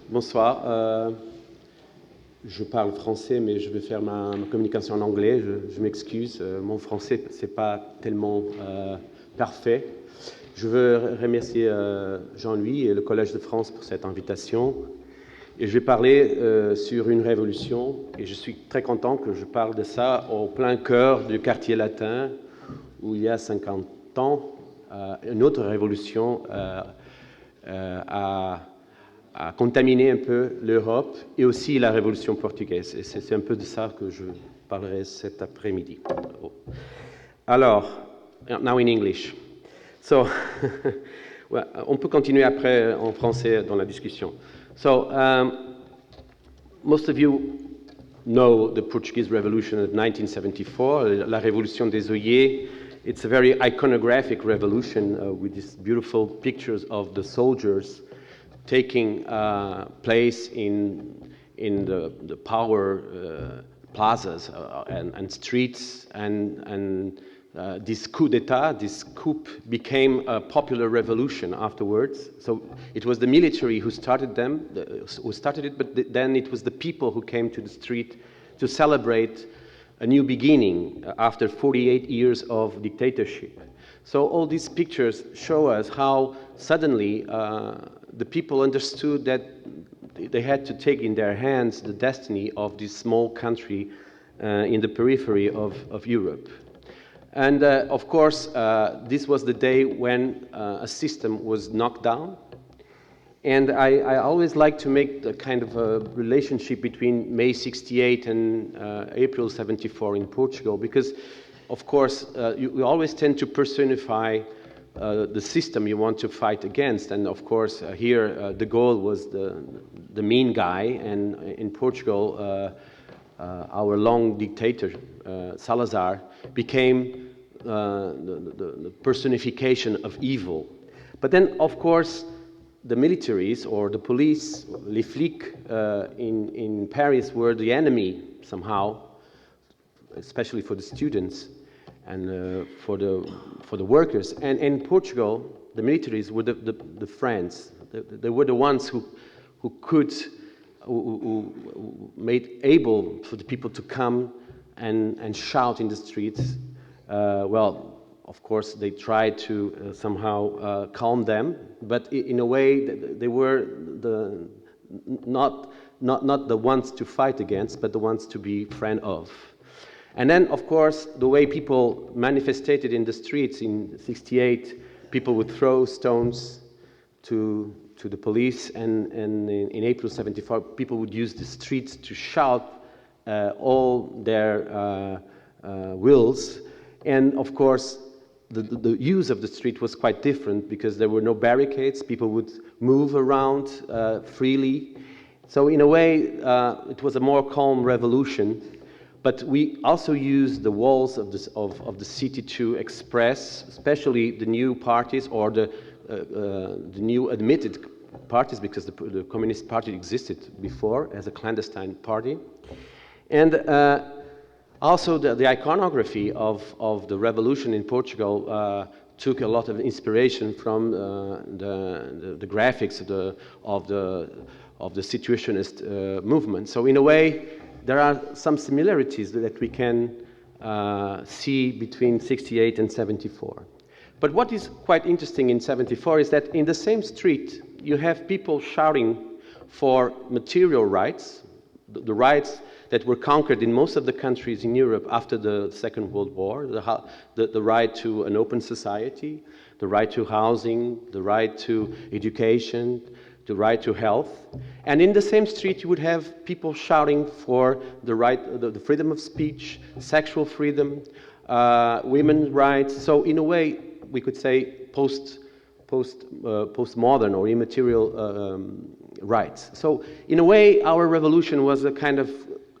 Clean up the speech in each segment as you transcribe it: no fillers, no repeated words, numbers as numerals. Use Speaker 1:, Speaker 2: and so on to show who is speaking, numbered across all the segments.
Speaker 1: Bonsoir. Je parle français, mais je vais faire ma communication en anglais. Je m'excuse. Mon français, c'est pas tellement parfait. Je veux remercier Jean-Louis et le Collège de France pour cette invitation. Et je vais parler sur une révolution. Et je suis très content que je parle de ça au plein cœur du quartier latin, où il y a 50 ans, une autre révolution a contaminé un peu l'Europe et aussi la révolution portugaise. Et c'est un peu de ça que je parlerai cet après-midi. Alors, now in English. So, well, on peut continuer après en français dans la discussion. So, most of you know the Portuguese Revolution of 1974, la Révolution des œillets. It's a very iconographic revolution with these beautiful pictures of the soldiers taking place in the power plazas and streets, and this coup d'etat, this coup became a popular revolution afterwards. So it was the military who started it, but then it was the people who came to the street to celebrate a new beginning after 48 years of dictatorship. So all these pictures show us how suddenly the people understood that they had to take in their hands the destiny of this small country in the periphery of Europe. And of course, this was the day when a system was knocked down. And I always like to make the kind of a relationship between May 68 and April 74 in Portugal, because of course, you always tend to personify the system you want to fight against. And of course, here de Gaulle was the mean guy, and in Portugal, our long dictator, Salazar, became the personification of evil. But then, of course, the militaries or the police, les flics in Paris were the enemy somehow, especially for the students and for the workers. And in Portugal, the militaries were the friends. They were the ones who made able for the people to come and shout in the streets. Well, of course, they tried to somehow calm them, but in a way, they were not the ones to fight against, but the ones to be friend of. And then, of course, the way people manifested in the streets in '68, people would throw stones to the police, and in April '74, people would use the streets to shout all their wills. And of course, the use of the street was quite different because there were no barricades. People would move around freely. So in a way, it was a more calm revolution. But we also used the walls of the city to express, especially the new parties or the new admitted parties, because the Communist Party existed before as a clandestine party. And also, the iconography of the revolution in Portugal took a lot of inspiration from the graphics of the Situationist movement. So, in a way, there are some similarities that we can see between '68 and '74. But what is quite interesting in '74 is that in the same street, you have people shouting for material rights, the rights that were conquered in most of the countries in Europe after the Second World War, the right to an open society, the right to housing, the right to education, the right to health. And in the same street, you would have people shouting for the right, the freedom of speech, sexual freedom, women's rights. So in a way, we could say postmodern or immaterial rights. So in a way, our revolution was a kind of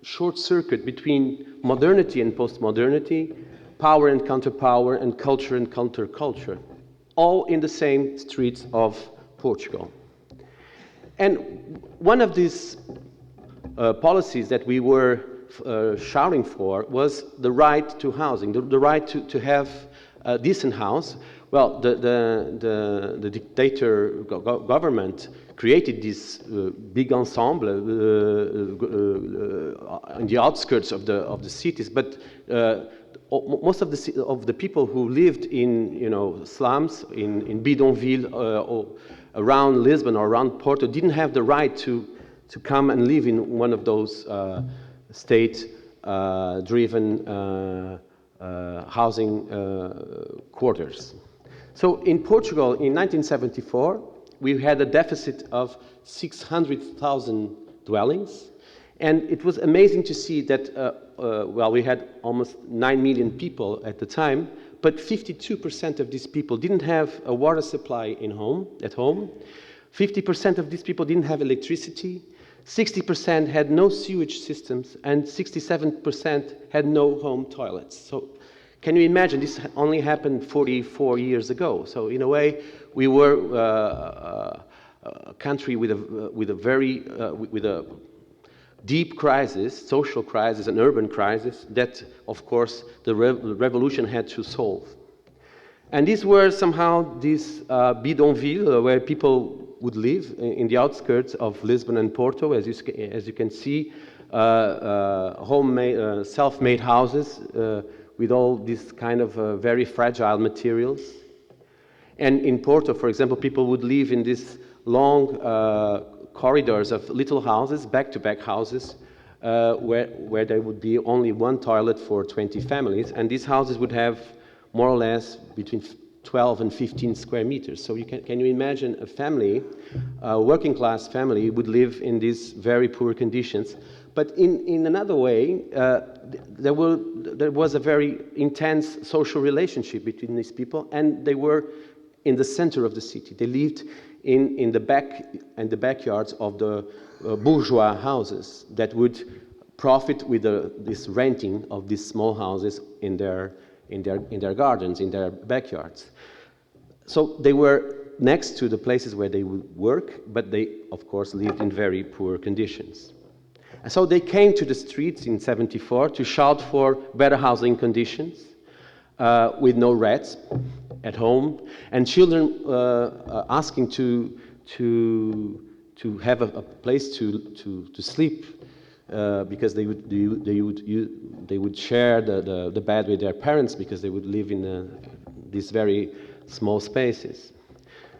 Speaker 1: short circuit between modernity and postmodernity, power and counterpower, and counterculture, all in the same streets of Portugal. And one of these policies that we were shouting for was the right to housing, the right to have a decent house. Well, the dictator government created this big ensemble in the outskirts of the cities. But most of the people who lived in slums in bidonville or around Lisbon or around Porto didn't have the right to come and live in one of those state-driven housing quarters. So in Portugal in 1974, we had a deficit of 600,000 dwellings, and it was amazing to see that, well, we had almost 9 million people at the time, but 52% of these people didn't have a water supply at home. 50% of these people didn't have electricity. 60% had no sewage systems, and 67% had no home toilets. So can you imagine, this only happened 44 years ago. So in a way, we were a country with a deep crisis, social crisis, an urban crisis that, of course, the revolution had to solve. And these were somehow these bidonville where people would live in the outskirts of Lisbon and Porto, as you can see, homemade, self-made houses with all these kind of very fragile materials. And in Porto, for example, people would live in these long corridors of little houses, back-to-back houses, where there would be only one toilet for 20 families, and these houses would have more or less between 12 and 15 square meters. So can you imagine a family, a working class family, would live in these very poor conditions? But in another way, there was a very intense social relationship between these people, and they were in the center of the city. They lived in the backyards of the bourgeois houses that would profit with this renting of these small houses in their gardens, in their backyards. So they were next to the places where they would work, but they, of course, lived in very poor conditions. And so they came to the streets in '74 to shout for better housing conditions, with no rats at home, and children asking to have a place to sleep, because they would share the bed with their parents, because they would live in these very small spaces.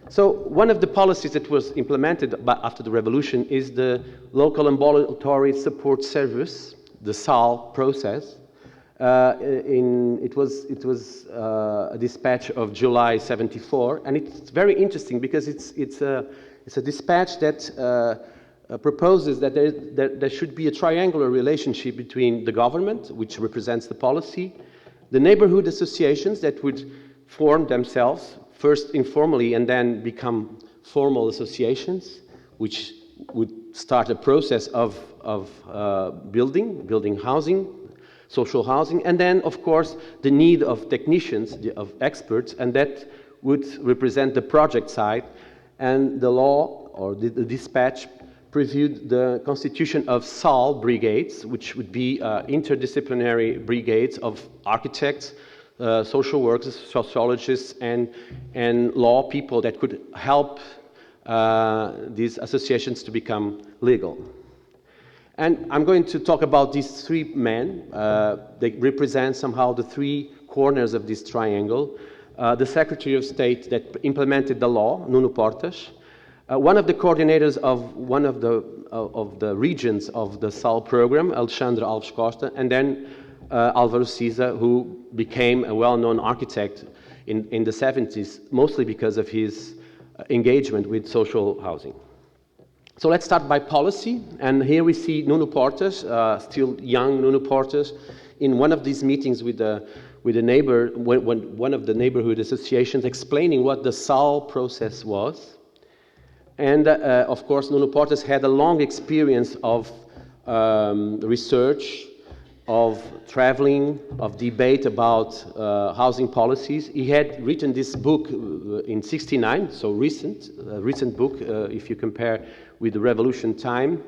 Speaker 1: So one of the policies that was implemented after the revolution is the local ambulatory support service, the SAAL process. It was a dispatch of July '74, and it's very interesting because it's a dispatch that proposes that there should be a triangular relationship between the government, which represents the policy, the neighborhood associations that would form themselves, first informally and then become formal associations, which would start a process of building housing, social housing, and then, of course, the need of technicians, of experts, and that would represent the project side. And the law, or the dispatch, previewed the constitution of SAAL brigades, which would be interdisciplinary brigades of architects, social workers, sociologists, and law people that could help these associations to become legal. And I'm going to talk about these three men. They represent somehow the three corners of this triangle. The Secretary of State that implemented the law, Nuno Portas, one of the coordinators of one of the regions of the SAAL program, Alexandre Alves Costa, and then Álvaro Siza, who became a well-known architect in the 70s, mostly because of his engagement with social housing. So let's start by policy, and here we see Nuno Portas, still young Nuno Portas, in one of these meetings with a neighbor, one of the neighborhood associations, explaining what the SAAL process was. And of course, Nuno Portas had a long experience of research, of traveling, of debate about housing policies. He had written this book in '69, so a recent book if you compare with the revolution time.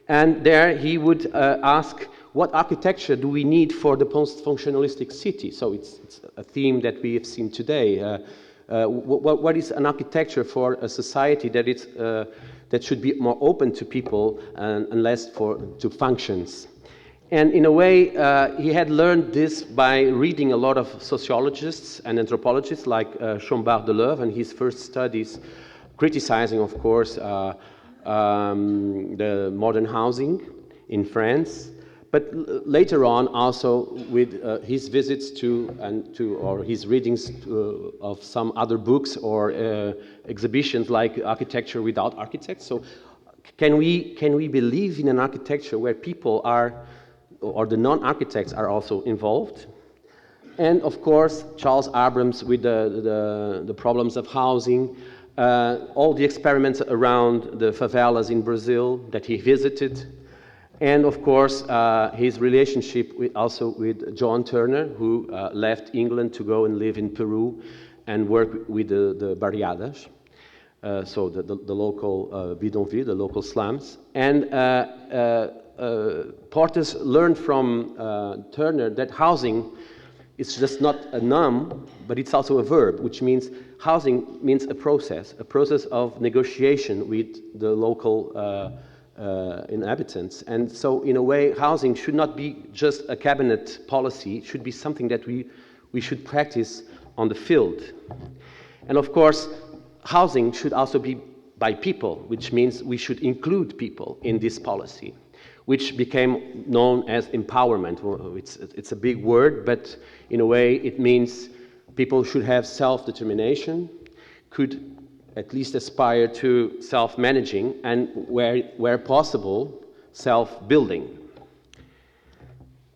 Speaker 1: And there he would ask, what architecture do we need for the post-functionalistic city? So it's a theme that we have seen today. What is an architecture for a society that should be more open to people and less to functions. And in a way, he had learned this by reading a lot of sociologists and anthropologists like Chambard Deleuve, and his first studies criticizing, of course, the modern housing in France. But later on, also with his visits or his readings of some other books or exhibitions like Architecture Without Architects. So can we believe in an architecture where people are, or the non-architects are also involved? And of course, Charles Abrams with the problems of housing, all the experiments around the favelas in Brazil that he visited, and of course, his relationship also with John Turner, who left England to go and live in Peru and work with the barriadas, so the local bidonville, the local slums. And Portes learned from Turner that housing is just not a noun, but it's also a verb, which means housing means a process of negotiation with the local inhabitants. And so in a way, housing should not be just a cabinet policy, it should be something that we should practice on the field. And of course, housing should also be by people, which means we should include people in this policy, which became known as empowerment. It's a big word, but in a way it means people should have self-determination, could at least aspire to self-managing, and where possible, self-building.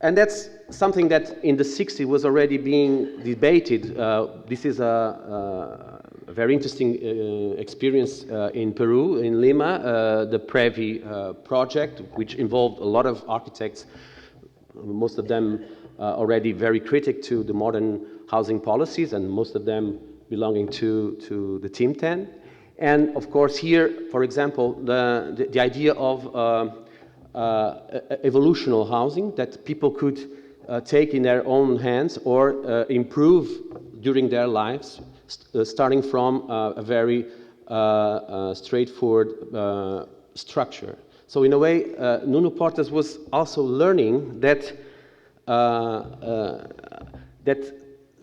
Speaker 1: And that's something that in the 60s was already being debated. This is a very interesting experience in Peru, in Lima, the Previ project, which involved a lot of architects, most of them already very critic to the modern housing policies, and most of them belonging to the Team 10. And of course here, for example, the idea of evolutional housing that people could take in their own hands or improve during their lives, starting from a very straightforward structure. So in a way, Nuno Portes was also learning that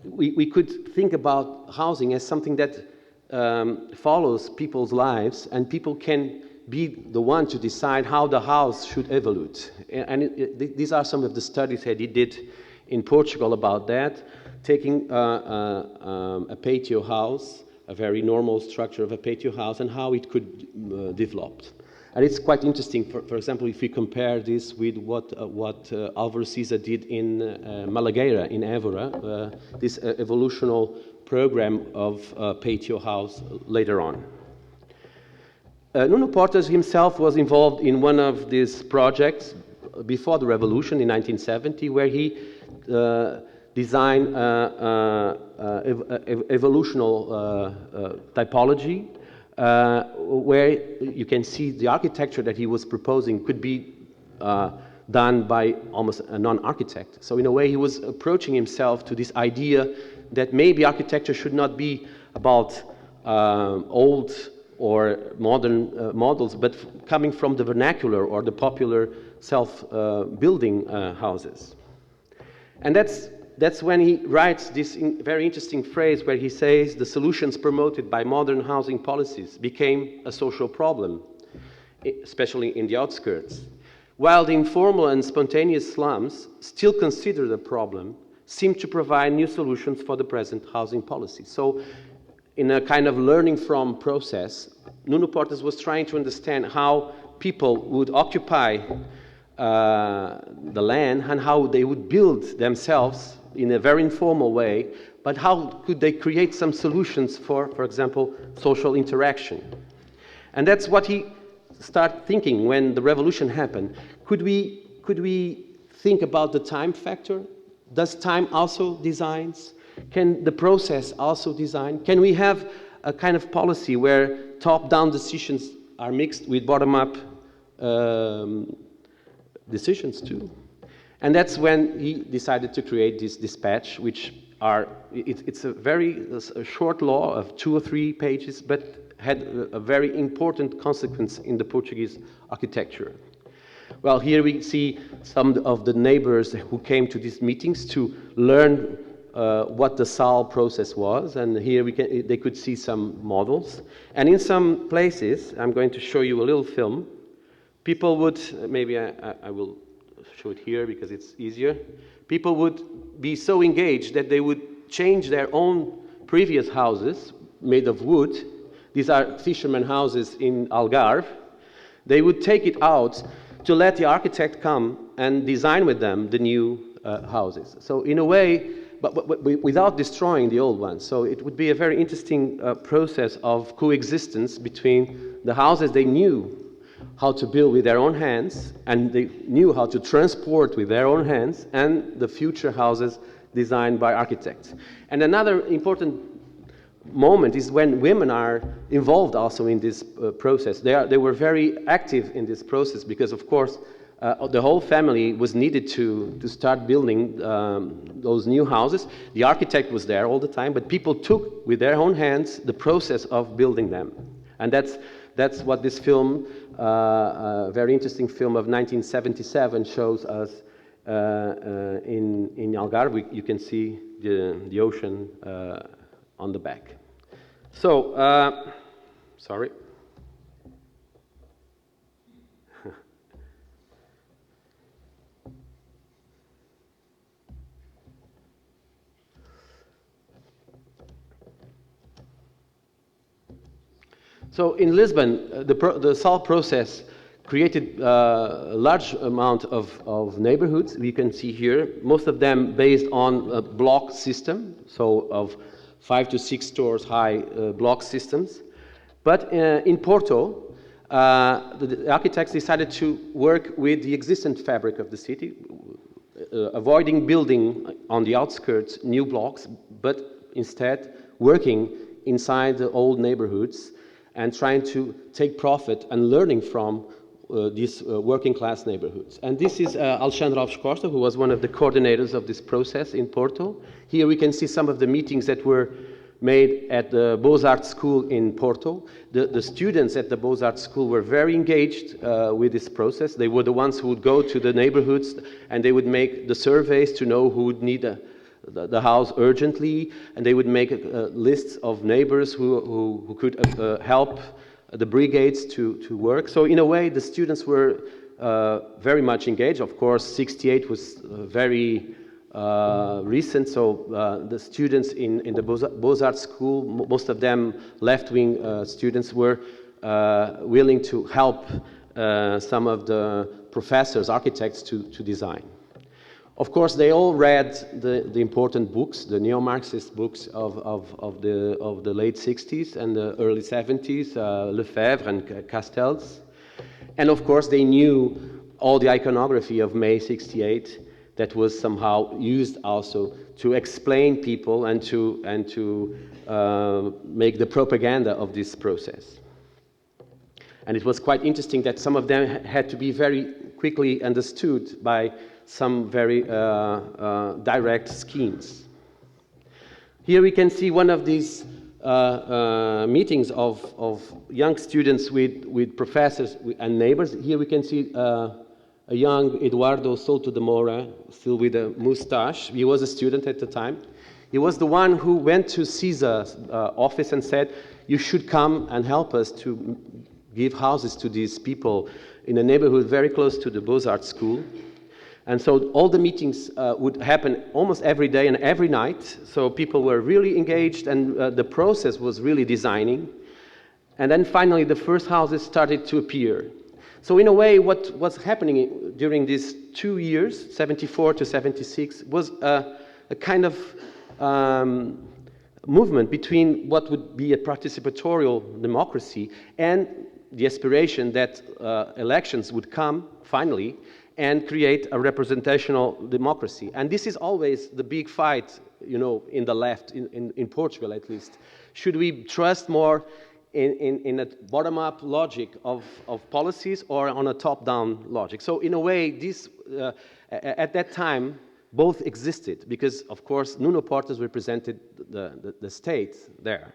Speaker 1: we could think about housing as something that follows people's lives, and people can be the one to decide how the house should evolve. And these are some of the studies that he did in Portugal about that, taking a patio house, a very normal structure of a patio house, and how it could develop. And it's quite interesting, for example, if we compare this with what Álvaro Siza did in Malagueira, in Évora, this evolutional program of patio house later on. Nuno Portes himself was involved in one of these projects before the revolution in 1970, where he designed evolutional typology, where you can see the architecture that he was proposing could be done by almost a non-architect. So in a way, he was approaching himself to this idea that maybe architecture should not be about old or modern models, but coming from the vernacular or the popular self-building houses. And that's when he writes this very interesting phrase where he says, the solutions promoted by modern housing policies became a social problem, especially in the outskirts, while the informal and spontaneous slums, still considered a problem, seem to provide new solutions for the present housing policy. So in a kind of learning from process, Nuno Portes was trying to understand how people would occupy the land and how they would build themselves in a very informal way, but how could they create some solutions for example, social interaction. And that's what he started thinking when the revolution happened. Could we think about the time factor? Does time also designs? Can the process also design? Can we have a kind of policy where top-down decisions are mixed with bottom-up decisions too? And that's when he decided to create this dispatch, which it's a very short law of 2 or 3 pages, but had a very important consequence in the Portuguese architecture. Well, here we see some of the neighbors who came to these meetings to learn what the SAAL process was, and here they could see some models. And in some places, I'm going to show you a little film, people would, maybe I will show it here because it's easier, people would be so engaged that they would change their own previous houses made of wood. These are fishermen houses in Algarve. They would take it out to let the architect come and design with them the new houses. So in a way, but without destroying the old ones. So it would be a very interesting process of coexistence between the houses they knew how to build with their own hands, and they knew how to transport with their own hands, and the future houses designed by architects. And another important moment is when women are involved also in this process. They were very active in this process because, of course, the whole family was needed to start building those new houses. The architect was there all the time, but people took with their own hands the process of building them. And that's what this film, a very interesting film of 1977, shows us in Algarve. You can see the ocean on the back. So, sorry. So in Lisbon, the SAAL process created a large amount of neighborhoods. We can see here, most of them based on a block system, so of 5 to 6 stories high block systems. But in Porto, the architects decided to work with the existing fabric of the city, avoiding building on the outskirts new blocks, but instead working inside the old neighborhoods and trying to take profit and learning from these working class neighborhoods. And this is Alexandre Alves Costa, who was one of the coordinators of this process in Porto. Here we can see some of the meetings that were made at the Beaux-Arts School in Porto. The students at the Beaux-Arts School were very engaged with this process. They were the ones who would go to the neighborhoods and they would make the surveys to know who would need the house urgently, and they would make lists of neighbors who could help the brigades to work. So in a way, the students were very much engaged. Of course, 68 was very recent, so the students in the Beaux-Arts School, most of them left-wing students, were willing to help some of the professors, architects, to design. Of course, they all read the important books, the neo-Marxist books of the late 60s and the early 70s, Lefebvre and Castells. And of course, they knew all the iconography of May 68 that was somehow used also to explain people and to make the propaganda of this process. And it was quite interesting that some of them had to be very quickly understood by some very direct schemes. Here we can see one of these meetings of young students with professors and neighbors. Here we can see a young Eduardo Souto de Moura, still with a mustache. He was a student at the time. He was the one who went to Caesar's office and said, "You should come and help us to give houses to these people in a neighborhood very close to the Beaux-Arts School." And so all the meetings would happen almost every day and every night. So people were really engaged, and the process was really designing. And then finally, the first houses started to appear. So in a way, what was happening during these 2 years, 74 to 76, was a kind of movement between what would be a participatorial democracy and the aspiration that elections would come, finally, and create a representational democracy. And this is always the big fight, you know, in the left, in Portugal at least. Should we trust more in a bottom-up logic of policies or on a top-down logic? So in a way, this, at that time, both existed, because, of course, Nuno Portas represented the state there.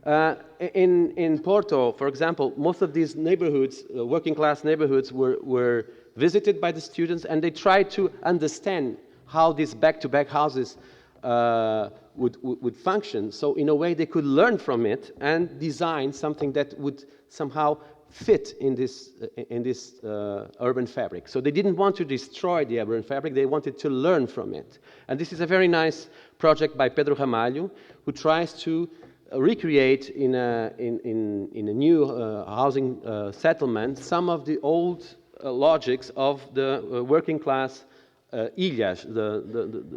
Speaker 1: In Porto, for example, most of these neighborhoods, working class neighborhoods, were visited by the students, and they tried to understand how these back-to-back houses would function. So in a way, they could learn from it and design something that would somehow fit in this urban fabric. So they didn't want to destroy the urban fabric, they wanted to learn from it. And this is a very nice project by Pedro Ramalho, who tries to recreate in a new housing settlement some of the old logics of the working class ilhas,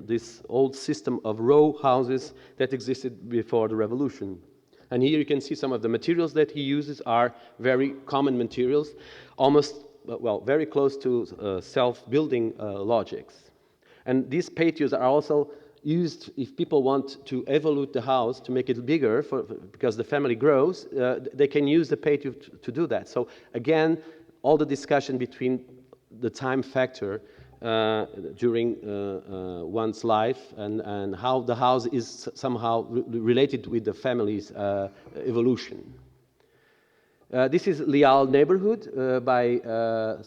Speaker 1: this old system of row houses that existed before the revolution. And here you can see some of the materials that he uses are very common materials, almost, well, very close to self-building logics. And these patios are also used if people want to evolve the house to make it bigger because the family grows, they can use the patio to do that. So again, all the discussion between the time factor during one's life and how the house is somehow related with the family's evolution. This is Leal neighborhood by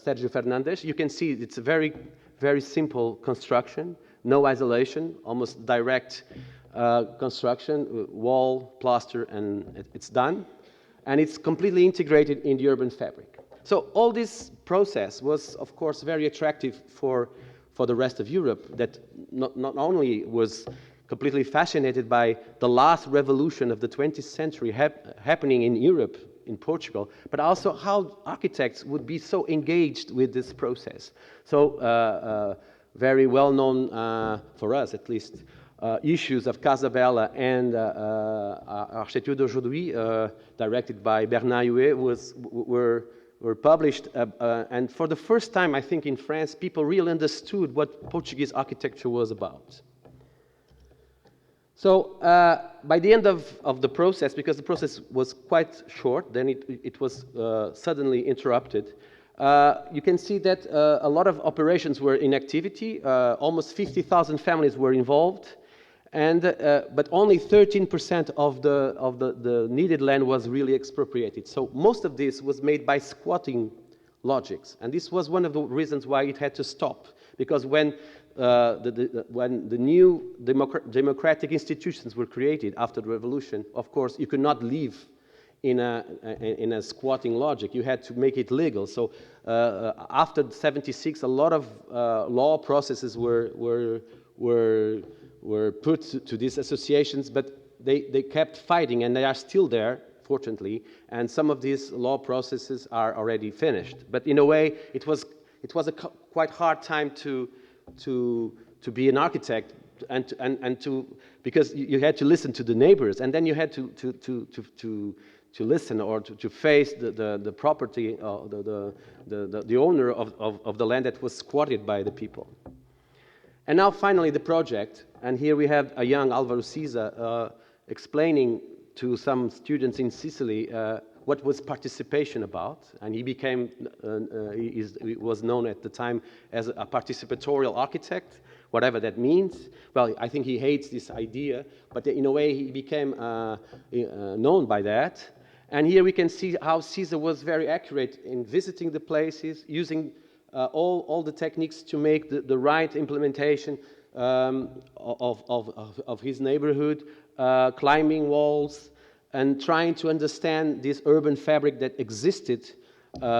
Speaker 1: Sergio Fernandes. You can see it's a very, very simple construction, no isolation, almost direct construction, wall, plaster, and it's done. And it's completely integrated in the urban fabric. So all this process was, of course, very attractive for the rest of Europe, that not only was completely fascinated by the last revolution of the 20th century happening in Europe, in Portugal, but also how architects would be so engaged with this process. So very well known for us, at least, issues of Casa Bella and Architecture d'aujourd'hui, directed by Bernard Huet, were published, and for the first time, I think, in France, people really understood what Portuguese architecture was about. So by the end of the process, because the process was quite short, then it was suddenly interrupted, you can see that a lot of operations were in activity, almost 50,000 families were involved, and but only 13% of the needed land was really expropriated. So most of this was made by squatting logics, and this was one of the reasons why it had to stop, because when the new democratic institutions were created after the revolution, of course, you could not live in a squatting logic. You had to make it legal. So after '76, a lot of law processes were put to these associations, but they kept fighting, and they are still there, fortunately, and some of these law processes are already finished. But in a way, it was a quite hard time to be an architect, and to, because you had to listen to the neighbors, and then you had to listen or to face the property, the owner of the land that was squatted by the people. And now finally the project, and here we have a young Álvaro Siza explaining to some students in Sicily what was participation about, and he became, he was known at the time as a participatorial architect, whatever that means. Well, I think he hates this idea, but in a way he became known by that. And here we can see how Siza was very accurate in visiting the places, using all the techniques to make the right implementation of his neighborhood, climbing walls, and trying to understand this urban fabric that existed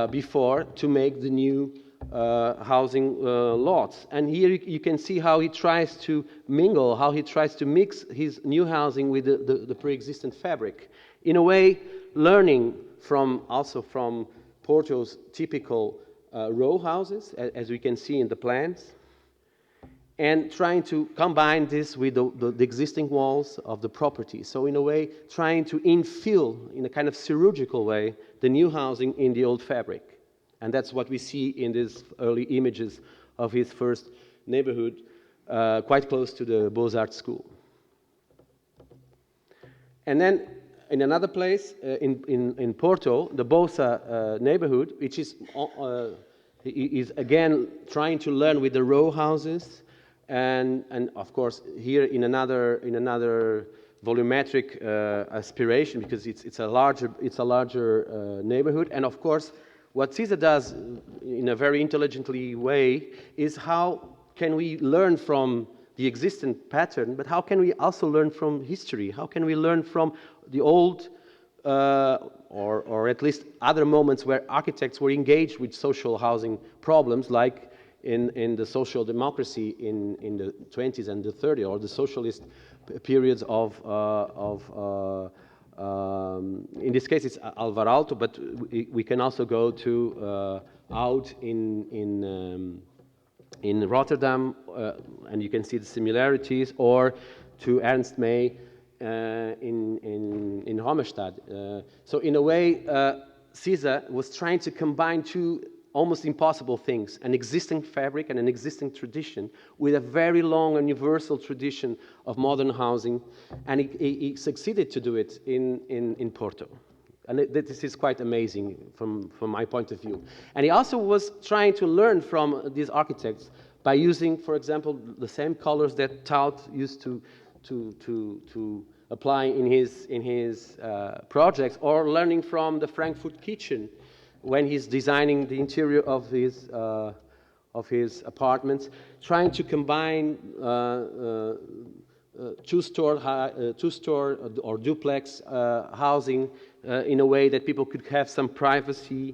Speaker 1: before to make the new housing lots. And here you can see how he tries to mingle, how he tries to mix his new housing with the pre-existing fabric. In a way, learning also from Porto's typical row houses, as we can see in the plans, and trying to combine this with the existing walls of the property. So in a way, trying to infill, in a kind of chirurgical way, the new housing in the old fabric. And that's what we see in these early images of his first neighborhood, quite close to the Beaux-Arts school. And then in another place, in Porto, the Bossa neighborhood, which is again trying to learn with the row houses, and of course here in another volumetric aspiration, because it's a larger neighborhood. And of course, what CISA does in a very intelligently way is how can we learn from the existing pattern, but how can we also learn from history? How can we learn from the old, or at least other moments where architects were engaged with social housing problems, like in the social democracy in the 20s and the 30s, or the socialist periods of in this case it's Alvar-Aalto, but we can also go to out in Rotterdam, and you can see the similarities, or to Ernst May in Hommerstad. So in a way, CISA was trying to combine two almost impossible things: an existing fabric and an existing tradition with a very long and universal tradition of modern housing, and he succeeded to do it in Porto. And this is quite amazing from my point of view. And he also was trying to learn from these architects by using, for example, the same colors that Taut used to apply in his projects, or learning from the Frankfurt kitchen when he's designing the interior of his apartments, trying to combine two-store or duplex housing in a way that people could have some privacy.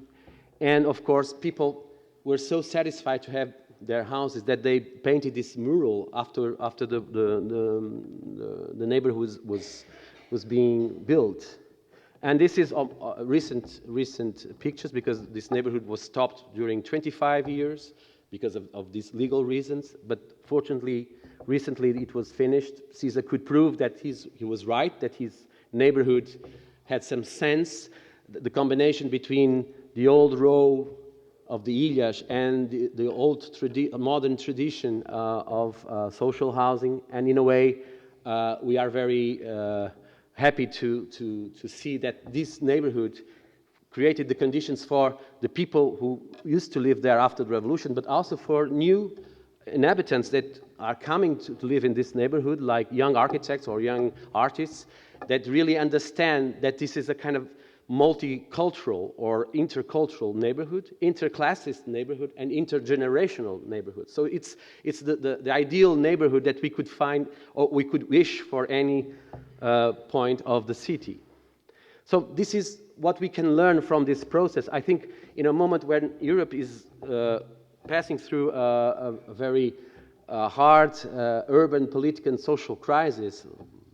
Speaker 1: And of course, people were so satisfied to have their houses that they painted this mural after the neighborhood was being built. And this is recent pictures, because this neighborhood was stopped during 25 years because of these legal reasons. But fortunately, recently it was finished. CISA could prove that he was right, that his neighborhood had some sense. The combination between the old row of the Ilhas and the old modern tradition of social housing. And in a way, we are very happy to see that this neighborhood created the conditions for the people who used to live there after the revolution, but also for new inhabitants that are coming to live in this neighborhood, like young architects or young artists that really understand that this is a kind of multicultural or intercultural neighborhood, interclassist neighborhood, and intergenerational neighborhood. So it's the ideal neighborhood that we could find, or we could wish for any point of the city. So this is what we can learn from this process. I think in a moment when Europe is passing through a very hard urban, political, and social crisis,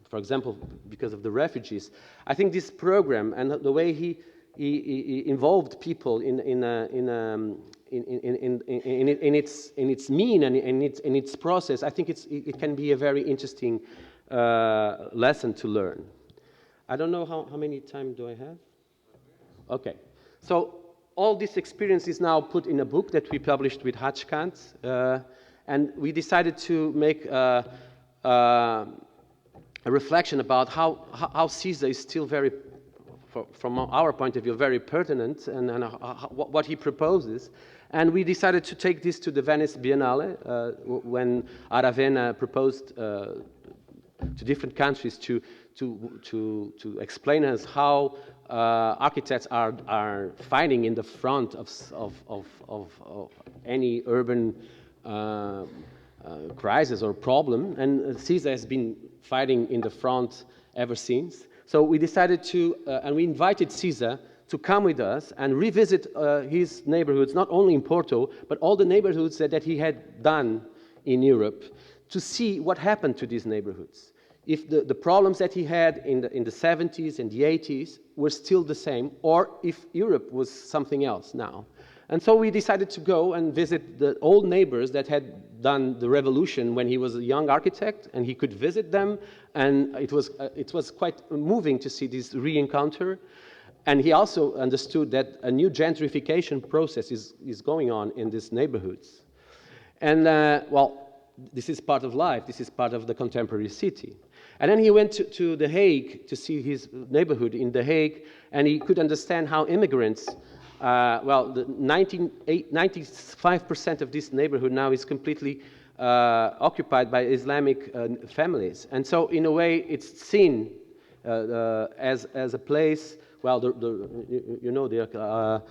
Speaker 1: for example, because of the refugees, I think this program and the way he involved people in its mean and in its process, I think it can be a very interesting lesson to learn. I don't know how many time do I have? Okay, so all this experience is now put in a book that we published with Hatchkant, and we decided to make a reflection about how CISA is still very, from our point of view, very pertinent, and what he proposes. And we decided to take this to the Venice Biennale when Aravena proposed to different countries to explain us how architects are fighting in the front of any urban crisis or problem, and CISA has been fighting in the front ever since. So we decided to, and we invited CISA to come with us and revisit his neighborhoods, not only in Porto, but all the neighborhoods that he had done in Europe, to see what happened to these neighborhoods. If the problems that he had in the 70s and the 80s were still the same, or if Europe was something else now. And so we decided to go and visit the old neighbors that had done the revolution when he was a young architect, and he could visit them, and it was quite moving to see this re-encounter. And he also understood that a new gentrification process is going on in these neighborhoods. And well, this is part of life, this is part of the contemporary city. And then he went to The Hague to see his neighborhood in The Hague, and he could understand how immigrants, well, 95% of this neighborhood now is completely occupied by Islamic families. And so in a way it's seen as a place, well, the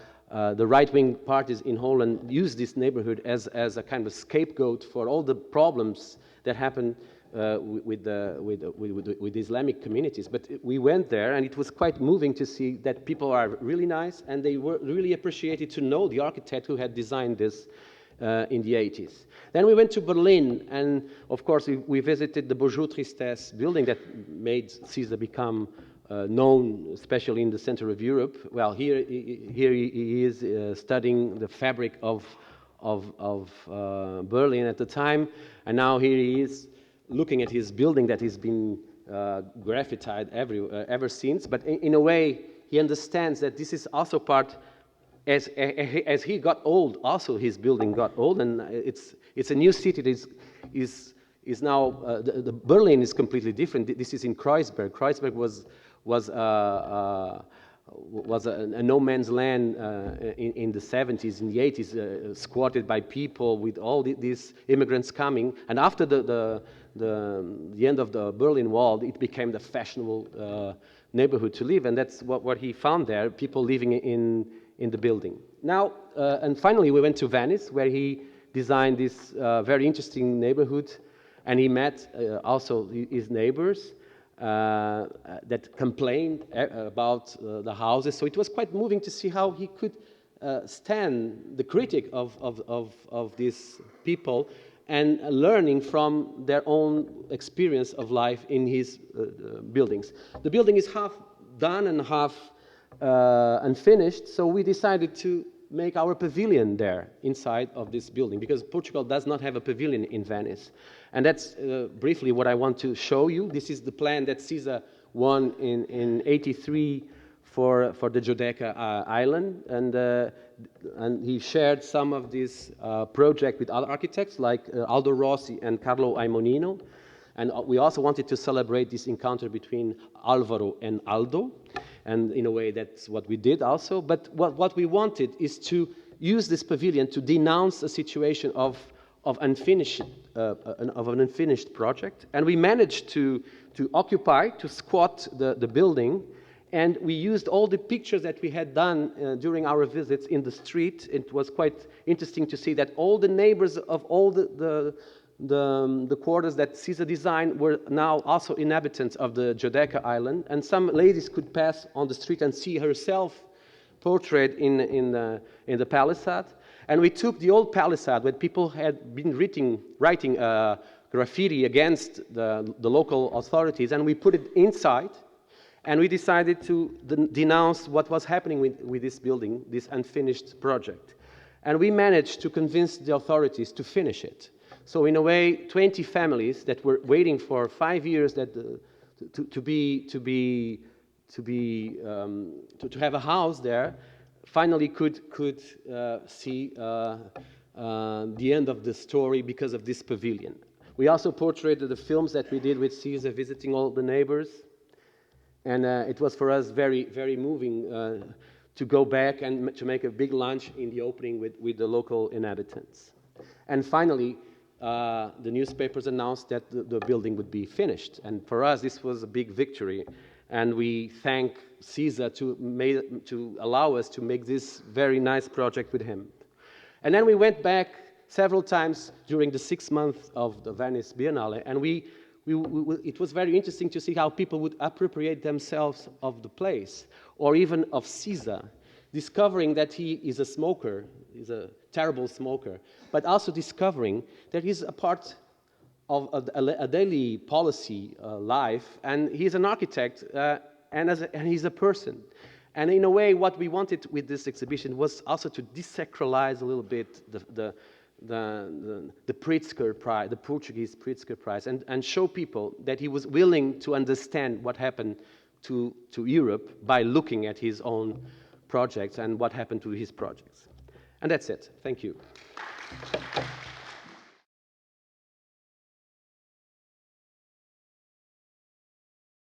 Speaker 1: right-wing parties in Holland use this neighborhood as a kind of scapegoat for all the problems that happen with Islamic communities. But we went there, and it was quite moving to see that people are really nice, and they were really appreciated to know the architect who had designed this in the 80s. Then we went to Berlin, and of course we visited the Bonjour Tristesse building that made Caesar become known, especially in the center of Europe. Well, here he is studying the fabric of Berlin at the time, and now here he is looking at his building that has been graffitied ever since. But in a way, he understands that this is also part. As he got old, also his building got old, and it's a new city. It is now the Berlin is completely different. This is in Kreuzberg. Kreuzberg was a no man's land in the 70s, in the 80s, squatted by people with all these immigrants coming. And after the end of the Berlin Wall, it became the fashionable neighborhood to live, and that's what he found there. People living in the building. Now, and finally, we went to Venice, where he designed this very interesting neighborhood, and he met also his neighbors that complained about the houses. So it was quite moving to see how he could stand the critic of these people and learning from their own experience of life in his buildings. The building is half done and half unfinished, so we decided to make our pavilion there inside of this building, because Portugal does not have a pavilion in Venice. And that's briefly what I want to show you. This is the plan that Caesar won in 83 for the Giudecca island, and he shared some of this project with other architects like Aldo Rossi and Carlo Aimonino. And we also wanted to celebrate this encounter between Alvaro and Aldo. And in a way, that's what we did also. But what we wanted is to use this pavilion to denounce a situation of an unfinished project. And we managed to occupy, to squat the building. And we used all the pictures that we had done during our visits in the street. It was quite interesting to see that all the neighbors of all the quarters that Caesar designed were now also inhabitants of the Giudecca island, and some ladies could pass on the street and see herself portrayed in the palisade. And we took the old palisade where people had been writing graffiti against the local authorities, and we put it inside, and we decided to denounce what was happening with this building, this unfinished project. And we managed to convince the authorities to finish it. So in a way, 20 families that were waiting for 5 years to have a house there, finally could see the end of the story because of this pavilion. We also portrayed the films that we did with Caesar visiting all the neighbors, and it was for us very, very moving to go back and to make a big lunch in the opening with the local inhabitants. And finally, the newspapers announced that the building would be finished. And for us, this was a big victory. And we thank Caesar to allow us to make this very nice project with him. And then we went back several times during the 6 months of the Venice Biennale. And it was very interesting to see how people would appropriate themselves of the place, or even of Caesar, discovering that he is a smoker, he's a terrible smoker, but also discovering that he's a part of a daily policy life, and he's an architect, and he's a person. And in a way, what we wanted with this exhibition was also to desacralize a little bit the Pritzker Prize, the Portuguese Pritzker Prize, and show people that he was willing to understand what happened to Europe by looking at his own projects and what happened to his projects. And that's it. Thank you.